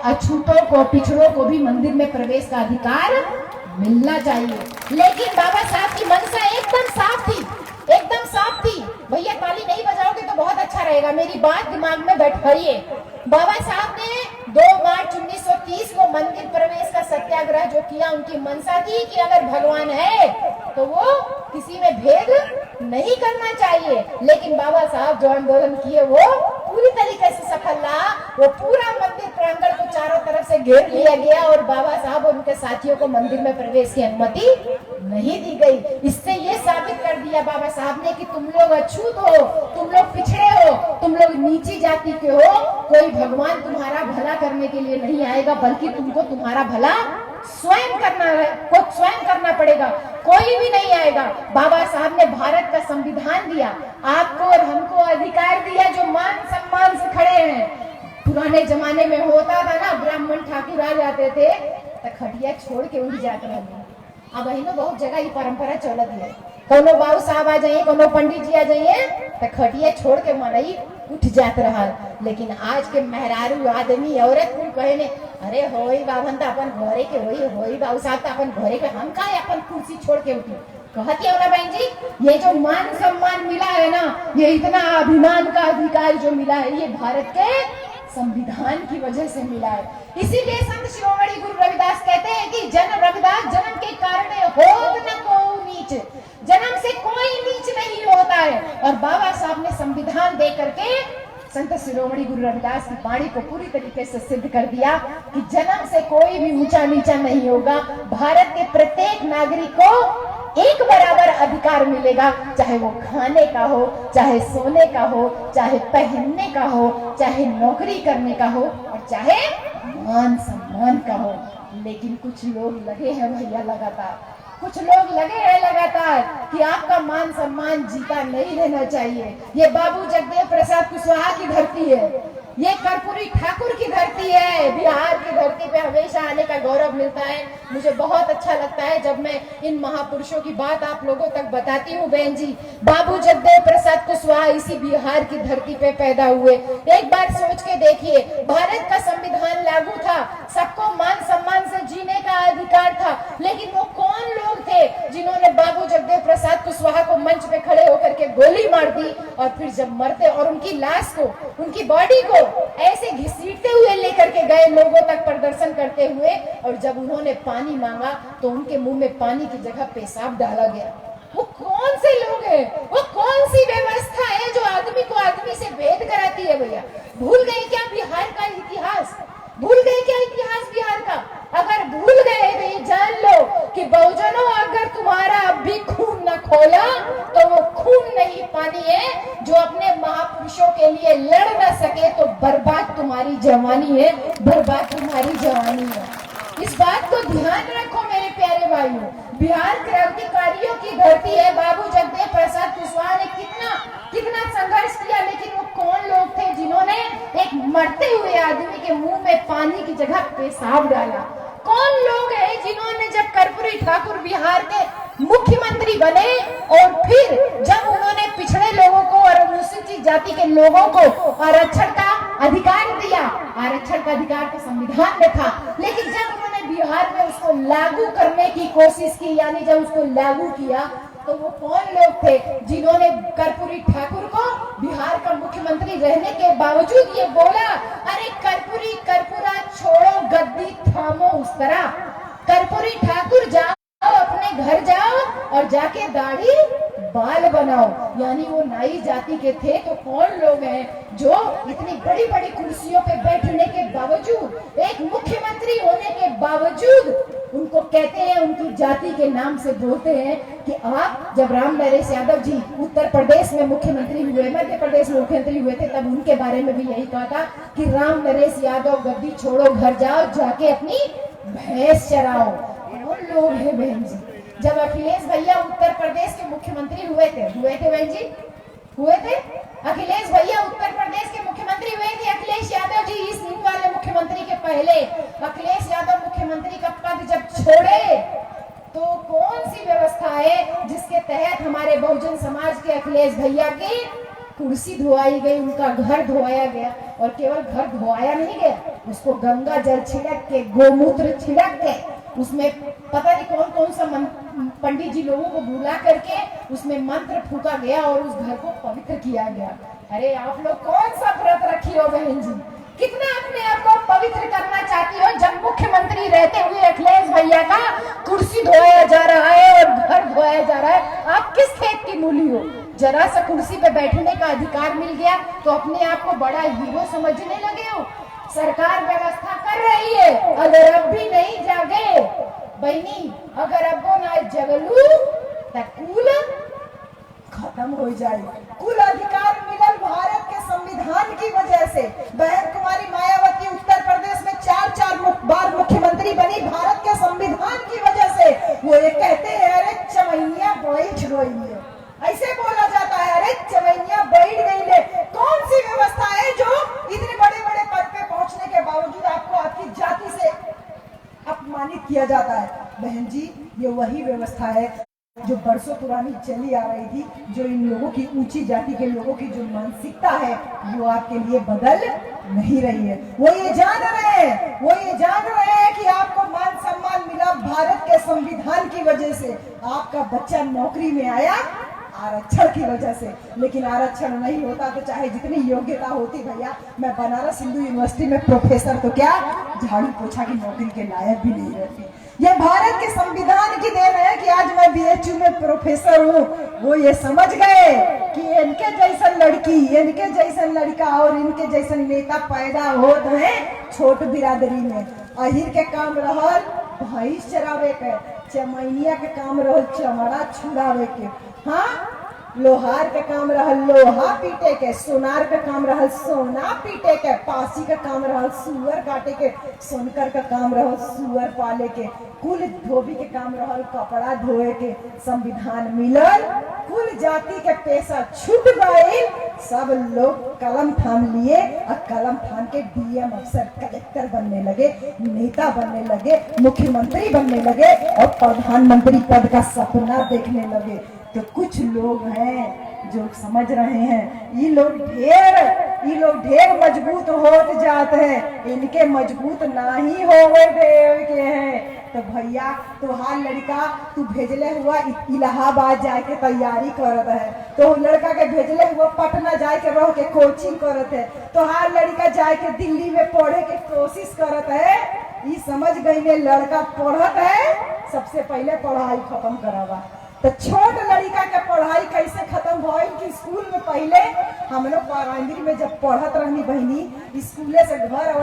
अछूतों को, पिछड़ों को भी मंदिर में प्रवेश का अधिकार मिलना चाहिए। लेकिन बाबा साहब की मंशा एकदम साफ थी, एकदम साफ थी। भैया ताली नहीं बजाओगे तो बहुत अच्छा रहेगा, मेरी बात दिमाग में बैठाइए। बाबा साहब ने 2 मार्च 1930 को मंदिर प्रवेश का सत्याग्रह जो किया, उनकी मंशा थी कि अगर भगवान है तो वो किसी में भेद नहीं करना चाहिए। लेकिन बाबा साहब जो आंदोलन किए वो पूरी तरीके से सफल रहा। वो पूरा मंदिर प्रांगण को चारों तरफ से घेर लिया गया और बाबा साहब और उनके साथियों को मंदिर में प्रवेश की अनुमति नहीं दी गई। इससे ये साबित कर दिया बाबा साहब ने कि तुम लोग अछूत हो, तुम लोग पिछड़े हो, तुम लोग नीची जाति के हो। कोई भगवान तुम्हारा भला करने के लिए नहीं आएगा, बल्कि तुमको तुम्हारा भला स्वयं करना पड़ेगा, कोई भी नहीं आएगा। बाबा साहब ने भारत का संविधान दिया, आपको और हमको अधिकार दिया जो मान सम्मान से खड़े हैं। पुराने जमाने में होता था ना, ब्राह्मण ठाकुर आ जाते थे तो खटिया छोड़ के उठ जाते रहे। अब वही ना बहुत जगह ये परंपरा चलत है, कोनो बाबू साहब आ जाइए, कोनो पंडित जी आ जाइए तो खटिया छोड़ के मनई उठ जात रहा। लेकिन आज के मेहरारू आदमी औरत कुल कहे ने, अरे होई बाभन तो अपन घरे के होई बाबू साहब तो अपन घरे के, हम का अपन कुर्सी छोड़ के उठी। कहती हो ना बहन जी, ये जो मान सम्मान मिला है ना, ये इतना अभिमान का अधिकार जो मिला है, ये भारत के संविधान की वजह से मिला है। इसीलिए संत शिरोमणि गुरु रविदास कहते हैं कि जन रविदास जन्म के कारण होत न को नीच, जन्म से कोई नीच नहीं होता है। और बाबा साहब ने संविधान दे करके संत शिरोमणि गुरु रविदास की वाणी को पूरी तरीके से सिद्ध कर दिया कि जन्म से कोई भी ऊंचा नीचा नहीं होगा। भारत के प्रत्येक नागरिक को एक बराबर अधिकार मिलेगा, चाहे वो खाने का हो, चाहे सोने का हो, चाहे पहनने का हो, चाहे नौकरी करने का हो और चाहे मान सम्मान का हो। लेकिन कुछ लोग लगे हैं भैया लगातार, कुछ लोग लगे हैं लगातार कि आपका मान सम्मान जीता नहीं रहना चाहिए। ये बाबू जगदेव प्रसाद कुशवाहा की धरती है, ये कर्पूरी ठाकुर की धरती है। बिहार की धरती पे हमेशा आने का गौरव मिलता है। मुझे बहुत अच्छा लगता है जब मैं इन महापुरुषों की बात आप लोगों तक बताती हूँ। बहन जी, बाबू जगदेव प्रसाद कुशवाहा इसी बिहार की धरती पे पैदा हुए। एक बार सोच के देखिए, भारत का संविधान लागू था, सबको मान सम्मान से जीने का अधिकार था, लेकिन वो कौन लोग थे जिन्होंने बाबू जगदेव प्रसाद कुशवाहा को मंच पे खड़े होकर के गोली मार दी और फिर जब मरते और उनकी लाश को, उनकी बॉडी को ऐसे घसीटते हुए लेकर के गए लोगों तक प्रदर्शन करते हुए, और जब उन्होंने पानी मांगा तो उनके मुंह में पानी की जगह पेशाब डाला गया। वो कौन से लोग हैं, वो कौन सी व्यवस्था है जो आदमी को आदमी से भेद कराती है? भैया भूल गए क्या बिहार का इतिहास? भूल गए क्या इतिहास बिहार का? अगर भूल गए तो ये जान लो कि बहुजनों, अगर तुम्हारा अब भी खून न खोला तो वो खून नहीं पानी है जो अपने महापुरुषों के लिए लड़ न सके तो बर्बाद तुम्हारी जवानी है, बर्बाद तुम्हारी जवानी है। इस बात को ध्यान रखो मेरे प्यारे भाइयों। बिहार क्रांतिकारियों की धरती है। बाबू जगदेव प्रसाद कुशवाहा ने कितना संघर्ष किया, लेकिन वो कौन लोग थे जिन्होंने एक मरते हुए आदमी के मुंह में पानी की जगह पेशाब डाला? कौन लोग हैं जिन्होंने जब कर्पूरी ठाकुर बिहार के मुख्यमंत्री बने और फिर जब उन्होंने पिछड़े लोगों को और अनुसूचित जाति के लोगों को आरक्षण का अधिकार दिया, आरक्षण का अधिकार तो संविधान में था, लेकिन जब उन्होंने बिहार में उसको लागू करने की कोशिश की, यानी जब उसको लागू किया, तो वो कौन लोग थे जिन्होंने कर्पूरी ठाकुर को बिहार का मुख्यमंत्री रहने के बावजूद ये बोला, अरे कर्पूरी कर्पूरा छोड़ो गद्दी थामो उस तरह, कर्पूरी ठाकुर जाओ अपने घर जाओ और जाके दाढ़ी बाल बनाओ। यानी वो नाई जाति के थे। तो कौन लोग हैं जो इतनी बड़ी बड़ी कुर्सियों पे बैठने के बावजूद, एक मुख्यमंत्री होने के बावजूद उनको कहते हैं, उनकी जाति के नाम से बोलते हैं कि आप जब राम नरेश यादव जी उत्तर प्रदेश में मुख्यमंत्री हुए, मध्य प्रदेश में मुख्यमंत्री हुए थे, तब उनके बारे में भी यही कहा था कि राम नरेश यादव गद्दी छोड़ो, घर जाओ, जाके अपनी भैंस चराओ। कौन लोग हैं बहन जी? जब अखिलेश भैया उत्तर प्रदेश के मुख्यमंत्री हुए थे बहन जी, हुए थे अखिलेश भैया उत्तर प्रदेश के मुख्यमंत्री हुए थे। अखिलेश यादव जी इस नींद वाले मुख्यमंत्री के पहले अखिलेश यादव मुख्यमंत्री का पद जब छोड़े तो कौन सी व्यवस्था है जिसके तहत हमारे बहुजन समाज के अखिलेश भैया की कुर्सी धोआई गई, उनका घर धोया गया, और केवल घर धोया नहीं गया, उसको गंगा जल छिड़क के, गोमूत्र छिड़क के, उसमें पता नहीं कौन कौन सा पंडित जी लोगों को बुला करके उसमें मंत्र फूका गया और उस घर को पवित्र किया गया। अरे आप लोग कौन सा व्रत रखी हो बहन जी, कितना अपने आप को पवित्र करना चाहती हो, जब मुख्यमंत्री रहते हुए अखिलेश भैया का कुर्सी धोया जा रहा है और घर धोया जा रहा है। आप किस खेत की मूली हो? जरा सा कुर्सी पे बैठने का अधिकार मिल गया तो अपने आप को बड़ा हीरो समझने लगे हो। सरकार व्यवस्था कर रही है, अगर अब भी नहीं जागे बहनी, अगर अब वो ना जगलू तो कुल खत्म हो जाए। कुल अधिकार मिलल भारत के संविधान की वजह से। बहन कुमारी मायावती उत्तर प्रदेश में 4 बार मुख्यमंत्री बनी भारत के संविधान की वजह से। वो ये कहते हैं अरे चमैया बैठ गई है, ऐसे बोला जाता है, अरे चमैया बैठ गई है। कौन सी व्यवस्था है जो इतने बड़े बड़े पद पे पहुंचने के बावजूद आपको आपकी जाति से अपमानित किया जाता है? बहन जी, ये वही व्यवस्था है जो बरसों पुरानी चली आ रही थी, जो इन लोगों की ऊंची जाति के लोगों की जो मानसिकता है वो आपके लिए बदल नहीं रही है। वो ये जान रहे हैं कि आपको मान सम्मान मिला भारत के संविधान की वजह से, आपका बच्चा नौकरी में आया आरक्षण की वजह से। लेकिन आरक्षण नहीं होता तो चाहे जितनी योग्यता होती भैया, मैं बनारस हिंदू यूनिवर्सिटी में प्रोफेसर तो क्या झाड़ू पोछा की नौकरी के लायक भी नहीं रहती। ये भारत के संविधान की देन है कि आज मैं बीएचयू में प्रोफेसर हूँ। वो ये समझ गए कि इनके जैसन लड़की, इनके जैसन लड़का और इनके जैसन नेता पैदा होते हैं छोट बिरादरी में। अहिर के काम रहल भैंस चरावे के, चमैनिया के काम रहल चमड़ा छुड़ावे के, हाँ, लोहार का काम रहल लोहा पीटे के, सोनार का काम रहल सोना पीटे के, पासी का काम रहल सुअर काटे के, सोनकर का काम रहल सुअर पाले के, कुल धोबी के काम रहल कपड़ा धोए के। संविधान मिलल, कुल जाति के पेशा छूट गए, सब लोग कलम थाम लिए और कलम थाम के डीएम अफसर कलेक्टर बनने लगे, नेता बनने लगे, मुख्यमंत्री बनने लगे और प्रधानमंत्री पद का सपना देखने लगे। तो कुछ लोग हैं जो समझ रहे हैं ये लोग ढेर मजबूत होत जाते हैं, इनके मजबूत ना ही होवे देव के हैं। तो भैया तुहार लड़का तू भेजले हुआ इलाहाबाद जाए के तैयारी करत है, तो लड़का के भेजले हुआ पटना जाए के रह के कोचिंग करत है, तुहार लड़का जाए के दिल्ली में पढ़े के कोशिश करत है। ये समझ गई ने लड़का पढ़त है, सबसे पहले पढ़ाई खत्म करावा। तो छोट लड़का के पढ़ाई कैसे खत्म भइल कि स्कूल में पहले हम लोग प्राइमरी में जब पढ़त रहनी बहनी, स्कूले से घर